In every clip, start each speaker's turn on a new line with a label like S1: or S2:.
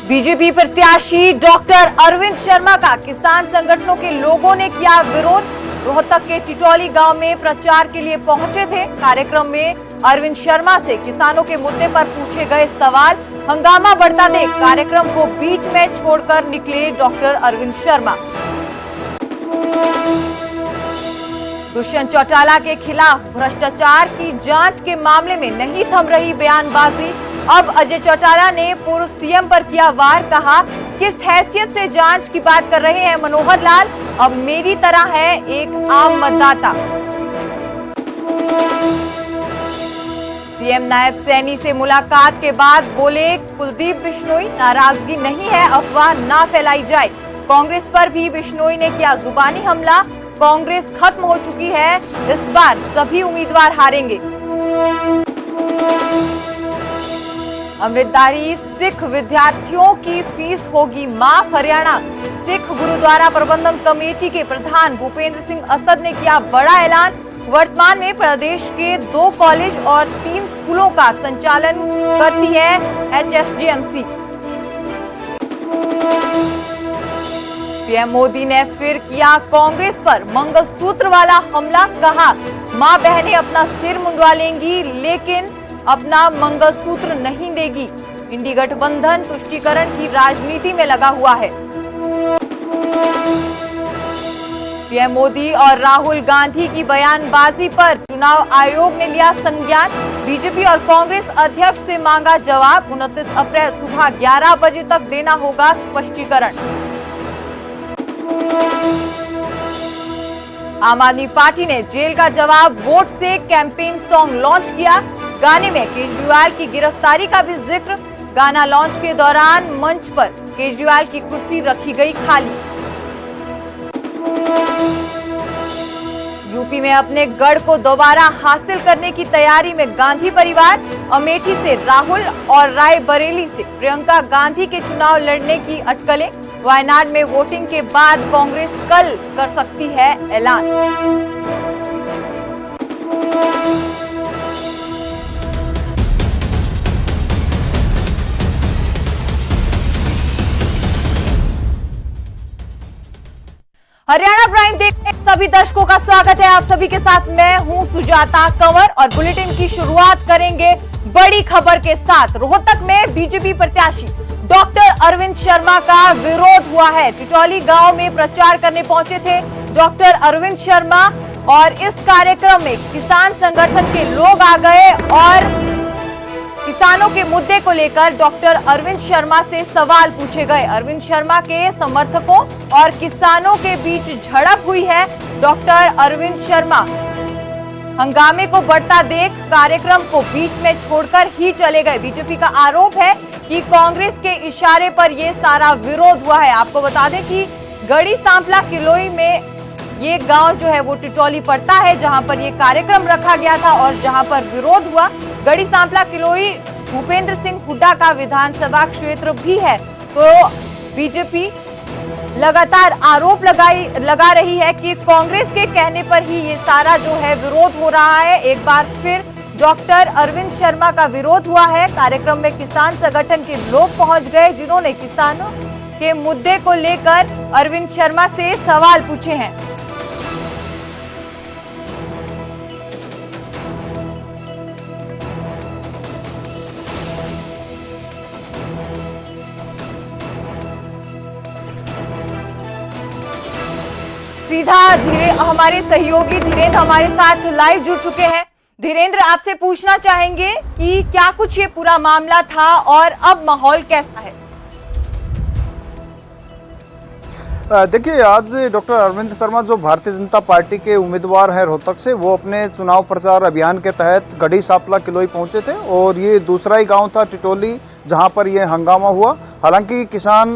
S1: BJP प्रत्याशी doctor Arvind Sharma का किसान संगठनों के लोगों ने किया विरोध। रोहतक के टिटौली गांव में प्रचार के लिए पहुंचे थे। कार्यक्रम में अरविंद शर्मा से किसानों के मुद्दे पर पूछे गए सवाल। हंगामा बढ़ता देख कार्यक्रम को बीच में छोड़कर निकले डॉक्टर अरविंद शर्मा। दुष्यंत चौटाला के खिलाफ भ्रष्टाचार की जांच के मामले में नहीं थम रही बयानबाजी। अब अजय चौटाला ने पूर्व सीएम पर किया वार। कहा, किस हैसियत से जांच की बात कर रहे हैं मनोहर लाल, अब मेरी तरह है एक आम मतदाता। सीएम नायब सैनी से मुलाकात के बाद बोले कुलदीप बिश्नोई, नाराजगी नहीं है, अफवाह ना फैलाई जाए। कांग्रेस पर भी बिश्नोई ने किया जुबानी हमला। कांग्रेस खत्म हो चुकी है, इस बार सभी उम्मीदवार हारेंगे। अमृतधारी सिख विद्यार्थियों की फीस होगी माफ। हरियाणा सिख गुरुद्वारा प्रबंधन कमेटी के प्रधान भूपेंद्र सिंह असद ने किया बड़ा ऐलान। वर्तमान में प्रदेश के 2 कॉलेज और 3 स्कूलों का संचालन करती है HSJMC। पीएम मोदी ने फिर किया कांग्रेस पर मंगलसूत्र वाला हमला। कहा, मां बहनें अपना सिर मुंडवा लेंगी लेकिन अपना मंगलसूत्र नहीं देगी। इंडी गठबंधन तुष्टीकरण की राजनीति में लगा हुआ है। पीएम मोदी और राहुल गांधी की बयानबाजी पर चुनाव आयोग ने लिया संज्ञान। बीजेपी और कांग्रेस अध्यक्ष से मांगा जवाब। 29 अप्रैल सुबह 11 बजे तक देना होगा स्पष्टीकरण। आम आदमी पार्टी ने जेल का जवाब वोट से कैंपेन सॉन्ग लॉन्च किया। गाने में केजरीवाल की गिरफ्तारी का भी जिक्र। गाना लॉन्च के दौरान मंच पर केजरीवाल की कुर्सी रखी गई खाली। यूपी में अपने गढ़ को दोबारा हासिल करने की तैयारी में गांधी परिवार। अमेठी से राहुल और रायबरेली से प्रियंका गांधी के चुनाव लड़ने की अटकलें। वायनाड में वोटिंग के बाद कांग्रेस कल कर सकती है ऐलान। हरियाणा प्राइम देखने सभी दर्शकों का स्वागत है। आप सभी के साथ मैं हूं सुजाता कंवर और बुलेटिन की शुरुआत करेंगे बड़ी खबर के साथ। रोहतक में बीजेपी प्रत्याशी डॉक्टर अरविंद शर्मा का विरोध हुआ है। टिटौली गांव में प्रचार करने पहुंचे थे डॉक्टर अरविंद शर्मा और इस कार्यक्रम में किसान संगठन के लोग आ गए और किसानों के मुद्दे को लेकर डॉक्टर अरविंद शर्मा से सवाल पूछे गए। अरविंद शर्मा के समर्थकों और किसानों के बीच झड़प हुई है। डॉक्टर अरविंद शर्मा हंगामे को बढ़ता देख कार्यक्रम को बीच में छोड़कर ही चले गए। बीजेपी का आरोप है कि कांग्रेस के इशारे पर यह सारा विरोध हुआ है। आपको बता दें कि गढ़ी सांपला किलोई में ये गांव जो है वो टिटौली पड़ता है, जहां पर ये कार्यक्रम रखा गया था और जहां पर विरोध हुआ। गढ़ी सांपला किलोई भूपेंद्र सिंह हुड्डा का विधानसभा क्षेत्र भी है। तो बीजेपी लगातार आरोप लगा रही है कि कांग्रेस के कहने पर ही ये सारा जो है विरोध हो रहा है। एक बार फिर डॉक्टर अरविंद शर्मा का विरोध हुआ है। कार्यक्रम में किसान संगठन के लोग पहुंच गए जिन्होंने किसानों के मुद्दे को लेकर अरविंद शर्मा से सवाल पूछे हैं। सीधा हमारे सहयोगी धीरेन्द्र हमारे साथ लाइव जुड़ चुके हैं। धीरेन्द्र, आपसे पूछना चाहेंगे कि क्या कुछ ये पूरा मामला था और अब माहौल कैसा है?
S2: देखिए, आज डॉक्टर अरविंद शर्मा जो भारतीय जनता पार्टी के उम्मीदवार हैं रोहतक से, वो अपने चुनाव प्रचार अभियान के तहत गढ़ी सांपला किलोई पहुंचे थे और ये दूसरा ही गांव था टिटौली जहां पर ये हंगामा हुआ। हालांकि किसान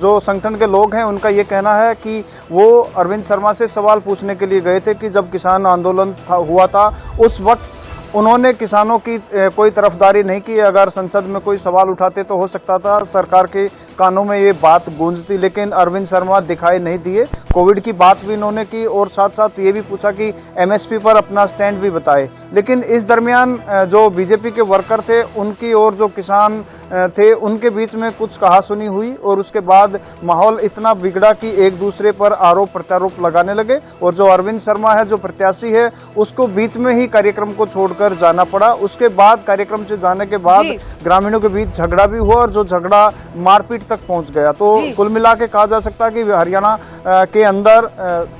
S2: जो संगठन के लोग हैं उनका ये कहना है कि वो अरविंद शर्मा से सवाल पूछने के लिए गए थे कि जब किसान आंदोलन हुआ था उस वक्त उन्होंने किसानों की कोई तरफदारी नहीं की। अगर संसद में कोई सवाल उठाते तो हो सकता था सरकार के कानों में ये बात गूंजती, लेकिन अरविंद शर्मा दिखाई नहीं दिए। कोविड की बात भी इन्होंने की और साथ साथ ये भी पूछा कि एमएसपी पर अपना स्टैंड भी बताए। लेकिन इस दरमियान जो बीजेपी के वर्कर थे उनकी और जो किसान थे उनके बीच में कुछ कहासुनी हुई और उसके बाद माहौल इतना बिगड़ा कि एक दूसरे पर आरोप प्रत्यारोप लगाने लगे और जो अरविंद शर्मा है, जो प्रत्याशी है, उसको बीच में ही कार्यक्रम को छोड़कर जाना पड़ा। उसके बाद कार्यक्रम से जाने के बाद ग्रामीणों के बीच झगड़ा भी हुआ और जो झगड़ा मारपीट तक पहुंच गया। तो कुल मिला के कहा जा सकता है कि हरियाणा के अंदर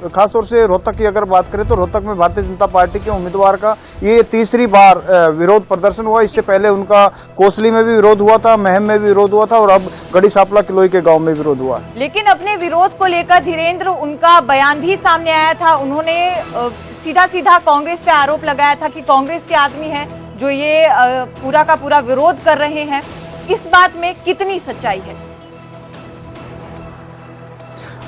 S2: खासतौर से रोहतक की अगर बात करें तो रोहतक में भारतीय जनता पार्टी के उम्मीदवार का ये तीसरी बार विरोध प्रदर्शन हुआ। इससे पहले उनका कोसली में भी विरोध हुआ था, महम में भी विरोध हुआ था और अब गढ़ी सापला किलोई के गांव में विरोध हुआ।
S1: लेकिन अपने विरोध को लेकर धीरेन्द्र, उनका बयान भी सामने आया था। उन्होंने सीधा सीधा कांग्रेस पे आरोप लगाया था कि कांग्रेस के आदमी हैं जो ये पूरा का पूरा विरोध कर रहे हैं। इस बात में कितनी सच्चाई है?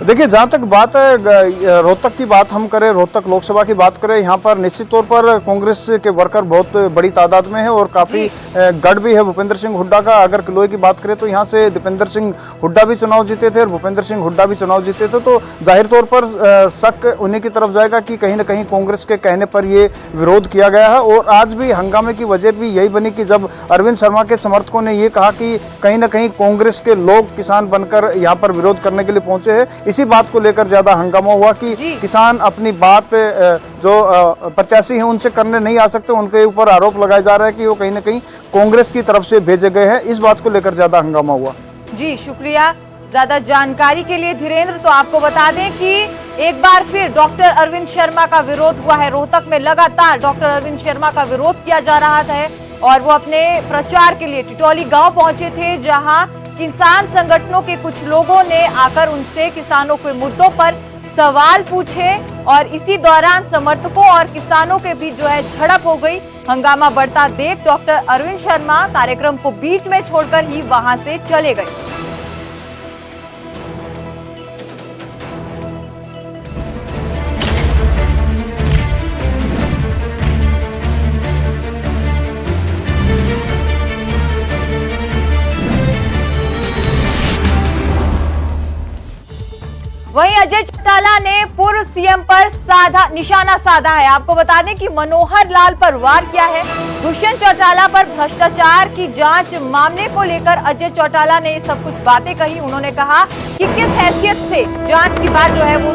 S2: देखिए, जहां तक बात है रोहतक की बात हम करें, रोहतक लोकसभा की बात करें, यहाँ पर निश्चित तौर पर कांग्रेस के वर्कर बहुत बड़ी तादाद में है और काफी गढ़ भी है भूपेंद्र सिंह हुड्डा का। अगर किलोई की बात करें तो यहाँ से दीपेंद्र सिंह हुड्डा भी चुनाव जीते थे और भूपेंद्र सिंह हुड्डा भी चुनाव जीते थे। तो जाहिर तौर पर शक उन्हीं की तरफ जाएगा कि कहीं न कहीं कांग्रेस के कहने पर ये विरोध किया गया है। और आज भी हंगामे की वजह भी यही बनी कि जब अरविंद शर्मा के समर्थकों ने ये कहा कि कहीं न कहीं कांग्रेस के लोग किसान बनकर यहाँ पर विरोध करने के लिए पहुंचे हैं। इसी बात को लेकर ज्यादा हंगामा हुआ कि किसान अपनी बात जो प्रत्याशी हैं उनसे करने नहीं आ सकते, उनके ऊपर आरोप लगाए जा रहे हैं कि वो कहीं न कहीं कांग्रेस की तरफ से भेजे गए हैं। इस बात को लेकर ज्यादा हंगामा हुआ।
S1: जी शुक्रिया ज्यादा जानकारी के लिए धीरेन्द्र। तो आपको बता दें कि एक बार फिर डॉक्टर अरविंद शर्मा का विरोध हुआ है। रोहतक में लगातार डॉक्टर अरविंद शर्मा का विरोध किया जा रहा था और वो अपने प्रचार के लिए टिटौली गांव पहुंचे थे, जहां किसान संगठनों के कुछ लोगों ने आकर उनसे किसानों के मुद्दों पर सवाल पूछे और इसी दौरान समर्थकों और किसानों के बीच जो है झड़प हो गई। हंगामा बढ़ता देख डॉक्टर अरविंद शर्मा कार्यक्रम को बीच में छोड़कर ही वहां से चले गए। वहीं अजय चौटाला ने पूर्व सीएम पर निशाना साधा है। आपको बता दें कि मनोहर लाल पर वार किया है। दुष्यंत चौटाला पर भ्रष्टाचार की जांच मामले को लेकर अजय चौटाला ने सब कुछ बातें कही। उन्होंने कहा कि किस हैसियत से जांच की बात जो है वो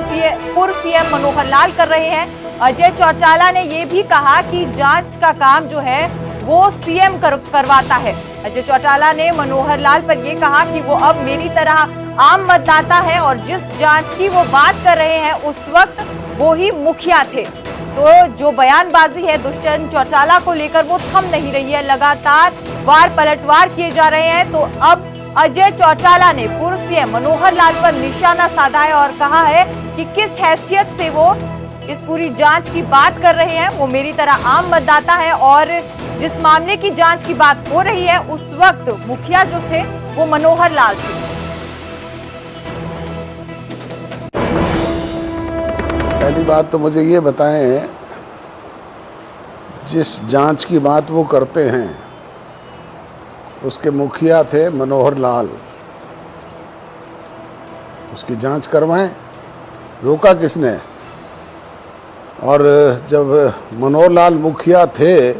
S1: पूर्व सीएम मनोहर लाल कर रहे हैं। अजय चौटाला ने ये भी कहा कि जांच का काम जो है वो सीएम करवाता है। अजय चौटाला ने मनोहर लाल पर यह कहा कि वो अब मेरी तरह आम मतदाता है और जिस जांच की वो बात कर रहे हैं उस वक्त वो ही मुखिया थे। तो जो बयानबाजी है दुष्यंत चौटाला को लेकर वो थम नहीं रही है, लगातार वार पलटवार किए जा रहे हैं। तो अब अजय चौटाला ने पूर्व सीएम मनोहर लाल पर निशाना साधा है और कहा है कि किस हैसियत से वो इस पूरी जांच की बात कर रहे हैं। वो मेरी तरह आम मतदाता है और जिस मामले की जांच की बात हो रही है उस वक्त मुखिया जो थे वो मनोहर लाल थे।
S3: पहली बात तो मुझे ये बताएं, जिस जांच की बात वो करते हैं उसके मुखिया थे मनोहर लाल, उसकी जांच करवाएं, रोका किसने? और जब मनोहर लाल मुखिया थे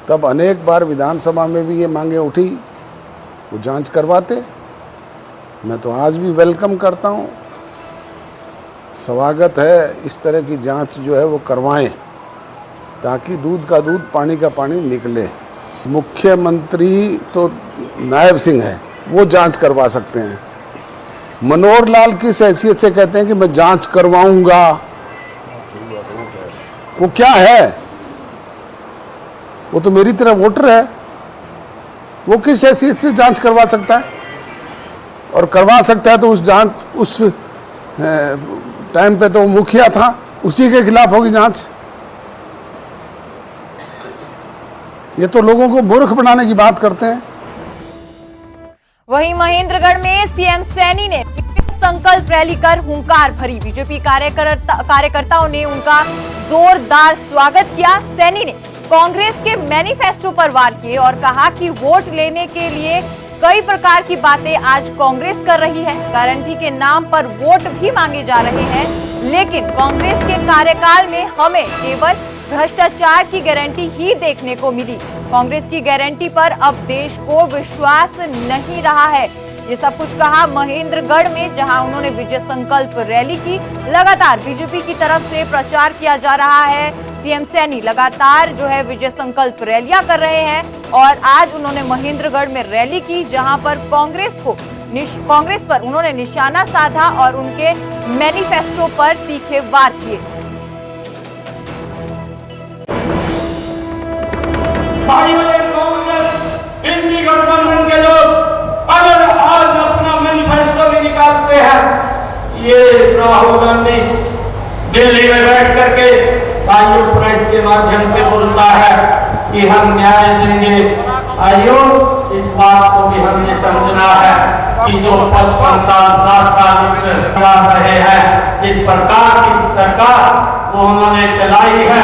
S3: तब अनेक बार विधानसभा में भी ये मांगे उठी, वो जांच करवाते। मैं तो आज भी वेलकम करता हूँ, स्वागत है इस तरह की जांच जो है वो करवाएं ताकि दूध का दूध पानी का पानी निकले। मुख्यमंत्री तो नायब सिंह है, वो जांच करवा सकते हैं। मनोहर लाल किस हैसियत से कहते हैं कि मैं जांच करवाऊंगा? वो क्या है? वो तो मेरी तरह वोटर है, वो किस हैसियत से जांच करवा सकता है? और करवा सकता है तो उस जांच उस टाइम पे तो मुखिया था, उसी के खिलाफ होगी जांच। ये तो लोगों को मूर्ख बनाने की बात करते हैं।
S1: वहीं महेंद्रगढ़ में सीएम सैनी ने संकल्प रैली कर हुंकार भरी। बीजेपी कार्यकर्ताओं ने उनका जोरदार स्वागत किया। सैनी ने कांग्रेस के मैनिफेस्टो पर वार किए और कहा कि वोट लेने के लिए कई प्रकार की बातें आज कांग्रेस कर रही है। गारंटी के नाम पर वोट भी मांगे जा रहे हैं, लेकिन कांग्रेस के कार्यकाल में हमें केवल भ्रष्टाचार की गारंटी ही देखने को मिली। कांग्रेस की गारंटी पर अब देश को विश्वास नहीं रहा है। ये सब कुछ कहा महेंद्रगढ़ में, जहां उन्होंने विजय संकल्प रैली की। लगातार बीजेपी की तरफ से प्रचार किया जा रहा है। सीएम सैनी लगातार जो है विजय संकल्प रैलियां कर रहे हैं और आज उन्होंने महेंद्रगढ़ में रैली की, जहां पर कांग्रेस पर उन्होंने निशाना साधा और उनके मैनिफेस्टो पर तीखे वार किए।
S4: इंडी गठबंधन के लोग अगर आज अपना मैनिफेस्टो भी निकालते हैं, ये राहुल गांधी दिल्ली में बैठ करके आयोग प्रेस के माध्यम से बोलता है कि हम न्याय देंगे। आयोग इस बात को भी हमने समझना है कि जो 55 साल 60 साल चला रहे हैं, जिस प्रकार की सरकार वो उन्होंने चलाई है,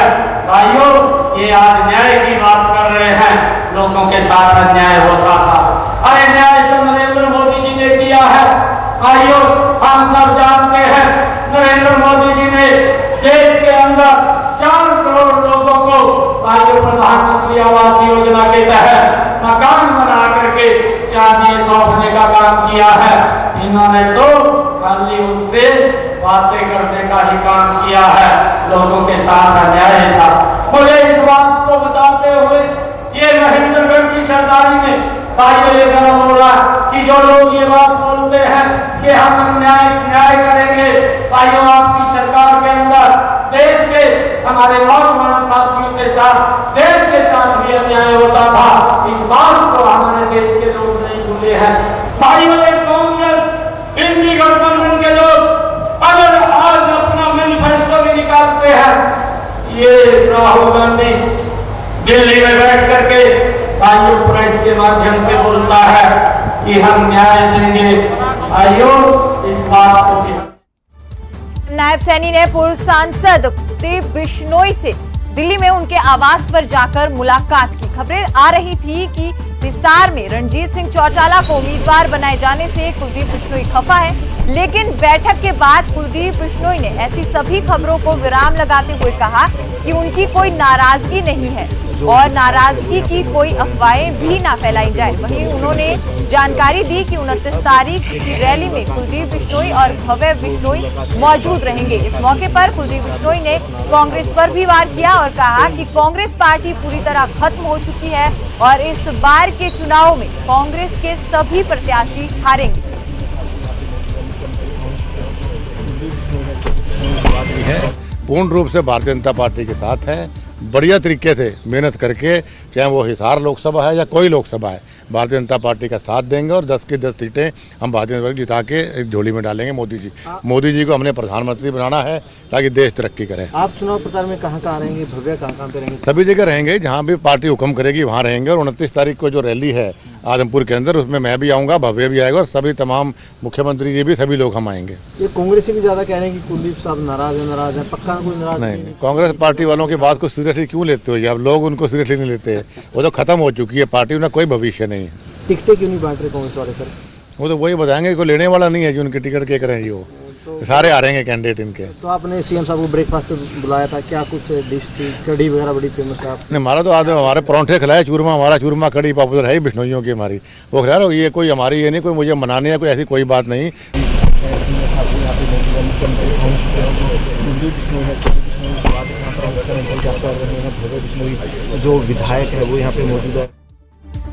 S4: आयोग ये आज न्याय की बात कर रहे हैं। लोगों के साथ अन्याय होता था, अरे न्याय तो नरेंद्र मोदी जी ने किया है। आयोग हम सब जानते हैं, नरेंद्र मोदी जी ने देश के अंदर 4 करोड़ लोगों को आयोग प्रधानमंत्री आवास योजना के तहत मकान बना करके चांदी सौंपने का काम किया है। इन्होंने तो खाली उनसे बातें करने का ही काम किया है, लोगों के साथ अन्याय था। मुझे इस बात को बताते हुए ये महेंद्रगढ़ की सरदारी में भाइयों ये गर्व हो रहा कि जो लोग ये बात बोलते हैं कि हम न्याय करेंगे, भाइयों आपकी सरकार के अंदर देश के हमारे नौजवान साथियों के साथ, देश के साथ भी अन्याय होता था। इस बात को हमारे देश के लोग नहीं भूले हैं। भाइयों कांग्रेस इंडी गठबंधन के लोग अगर आज अपना मैनिफेस्टो भी निकालते हैं, ये राहुल गांधी दिल्ली में बैठ करके आयोग प्रेस के माध्यम से बोलता है कि हम न्याय देंगे। आयोग इस बात को भी।
S1: नायब सैनी ने पूर्व सांसद कुलदीप बिश्नोई से दिल्ली में उनके आवास पर जाकर मुलाकात की। खबरें आ रही थी कि हिसार में रणजीत सिंह चौटाला को उम्मीदवार बनाए जाने से कुलदीप बिश्नोई खफा है, लेकिन बैठक के बाद कुलदीप बिश्नोई ने ऐसी सभी खबरों को विराम लगाते हुए कहा कि उनकी कोई नाराजगी नहीं है और नाराजगी की कोई अफवाहें भी ना फैलाई जाए। वहीं उन्होंने जानकारी दी कि 29 तारीख की रैली में कुलदीप बिश्नोई और भव्य बिश्नोई मौजूद रहेंगे। इस मौके पर कुलदीप बिश्नोई ने कांग्रेस पर भी वार किया और कहा कि कांग्रेस पार्टी पूरी तरह खत्म हो चुकी है और इस बार के चुनाव में कांग्रेस के सभी प्रत्याशी हारेंगे।
S5: पूर्ण रूप से भारतीय जनता पार्टी के साथ है। बढ़िया तरीके से मेहनत करके, चाहे वो हिसार लोकसभा है या कोई लोकसभा है, भारतीय जनता पार्टी का साथ देंगे और 10 की 10 सीटें हम भारतीय जनता पार्टी जिता के एक झोली में डालेंगे। मोदी जी को हमने प्रधानमंत्री बनाना है ताकि देश तरक्की करे।
S6: आप चुनाव प्रचार में कहाँ रहेंगे? भव्य कहाँ पे रहेंगे?
S5: सभी जगह रहेंगे, जहाँ भी पार्टी हुक्म करेगी वहाँ रहेंगे। और 29 तारीख को जो रैली है आजमपुर के अंदर, उसमें मैं भी आऊँगा, भव्य भी आएगा और सभी तमाम मुख्यमंत्री जी भी, सभी लोग हम आएंगे।
S6: ये कांग्रेस भी ज्यादा कह रहे हैं कि कुलदीप साहब नाराज है। पक्का कोई नाराज
S5: नहीं? कांग्रेस पार्टी वालों की बात को सीरियसली क्यों लेते हो? अब लोग उनको सीरियसली नहीं लेते, वो तो खत्म हो चुकी है पार्टी, उन्हें कोई भविष्य नहीं है।
S6: टिकटें क्यों नहीं बांट रहे कांग्रेस वाले सर?
S5: वो तो वही बताएंगे, कोई लेने वाला नहीं है जो उनके टिकट के करें, वो सारे आ रहेंगे कैंडिडेट इनके।
S6: तो आपने सीएम साहब को ब्रेकफास्ट पे बुलाया था, क्या कुछ डिश थी? कढ़ी वगैरह बड़ी फेमस है।
S5: नहीं, हमारा तो आज हमारे परोंठे खिलाए, चूरमा, हमारा चूरमा कढ़ी पॉपुलर है बिश्नोइयों की, हमारी वो खिला रहा। ये कोई हमारी ये नहीं कोई मुझे मनाने है, कोई ऐसी कोई बात नहीं।
S6: जो विधायक है वो यहाँ पे मौजूद है।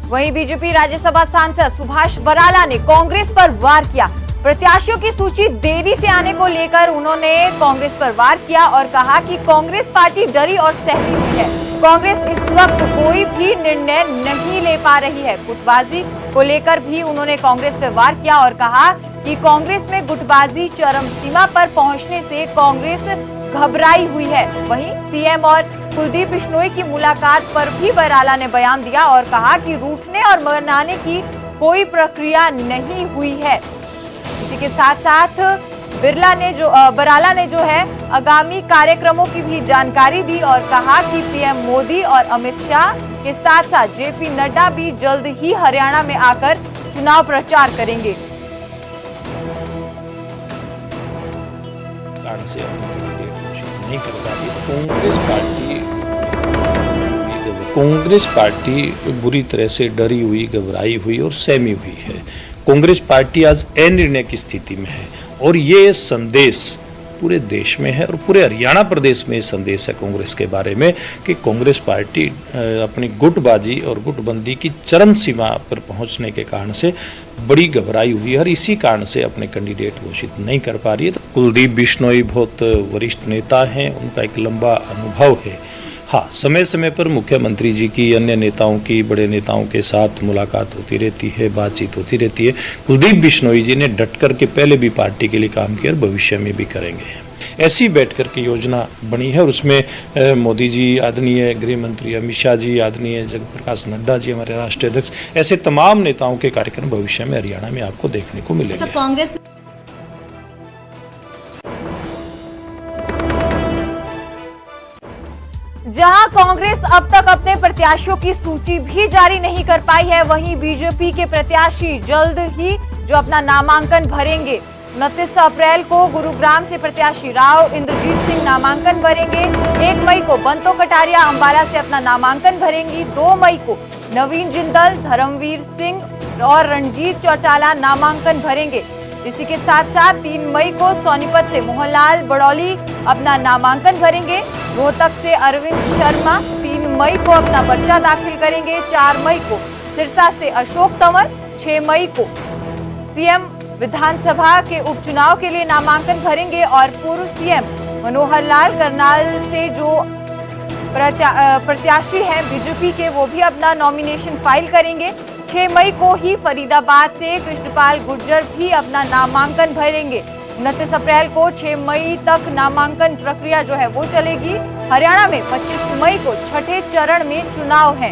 S1: वहीं बीजेपी राज्यसभा सांसद सुभाष बराला ने कांग्रेस पर वार किया। प्रत्याशियों की सूची देरी से आने को लेकर उन्होंने कांग्रेस पर वार किया और कहा कि कांग्रेस पार्टी डरी और सहमी हुई है। कांग्रेस इस वक्त कोई भी निर्णय नहीं ले पा रही है। गुटबाजी को लेकर भी उन्होंने कांग्रेस पर वार किया और कहा कि कांग्रेस में गुटबाजी चरम सीमा पर पहुंचने से कांग्रेस घबराई हुई है। वहीं सीएम और कुलदीप बिश्नोई की मुलाकात पर भी बराला ने बयान दिया और कहा कि रूठने और मनाने की कोई प्रक्रिया नहीं हुई है। इसी के साथ साथ बराला ने जो है आगामी कार्यक्रमों की भी जानकारी दी और कहा कि पीएम मोदी और अमित शाह के साथ साथ जेपी नड्डा भी जल्द ही हरियाणा में आकर चुनाव प्रचार करेंगे।
S7: कारण से अपनी कैंडिडेट घोषित नहीं कर पा रही। कांग्रेस पार्टी बुरी तरह से डरी हुई, घबराई हुई और सहमी हुई है। कांग्रेस पार्टी आज अनिर्णय की स्थिति में है और ये संदेश पूरे देश में है और पूरे हरियाणा प्रदेश में संदेश है कांग्रेस के बारे में कि कांग्रेस पार्टी अपनी गुटबाजी और गुटबंदी की चरम सीमा पर पहुंचने के कारण से बड़ी घबराई हुई है और इसी कारण से अपने कैंडिडेट घोषित नहीं कर पा रही है। तो कुलदीप बिश्नोई बहुत वरिष्ठ नेता हैं, उनका एक लंबा अनुभव है। हाँ, समय समय पर मुख्यमंत्री जी की, अन्य नेताओं की, बड़े नेताओं के साथ मुलाकात होती रहती है, बातचीत होती रहती है। कुलदीप बिश्नोई जी ने डट कर के पहले भी पार्टी के लिए काम किया और भविष्य में भी करेंगे। ऐसी बैठ कर के योजना बनी है और उसमें मोदी जी, आदरणीय गृह मंत्री अमित शाह जी, आदरणीय जगत प्रकाश नड्डा जी, हमारे राष्ट्रीय अध्यक्ष, ऐसे तमाम नेताओं के कार्यक्रम भविष्य में हरियाणा में आपको देखने को मिलेंगे।
S1: कांग्रेस जहां कांग्रेस अब तक अपने प्रत्याशियों की सूची भी जारी नहीं कर पाई है, वहीं बीजेपी के प्रत्याशी जल्द ही जो अपना नामांकन भरेंगे। 29 अप्रैल को गुरुग्राम से प्रत्याशी राव इंद्रजीत सिंह नामांकन भरेंगे। 1 मई को बंतो कटारिया अंबाला से अपना नामांकन भरेंगी। 2 मई को नवीन जिंदल, धर्मवीर सिंह और रणजीत चौटाला नामांकन भरेंगे। इसी के साथ साथ 3 मई को सोनीपत से मोहनलाल बड़ौली अपना नामांकन भरेंगे। रोहतक से अरविंद शर्मा 3 मई को अपना पर्चा दाखिल करेंगे। 4 मई को सिरसा से अशोक तंवर, 6 मई को सीएम विधानसभा के उपचुनाव के लिए नामांकन भरेंगे और पूर्व सीएम मनोहर लाल करनाल से जो प्रत्याशी हैं बीजेपी के, वो भी अपना नॉमिनेशन फाइल करेंगे। 6 मई को ही फरीदाबाद से कृष्णपाल गुर्जर भी अपना नामांकन भरेंगे। 29 अप्रैल को 6 मई तक नामांकन प्रक्रिया जो है वो चलेगी। हरियाणा में 25 मई को छठे चरण में चुनाव है।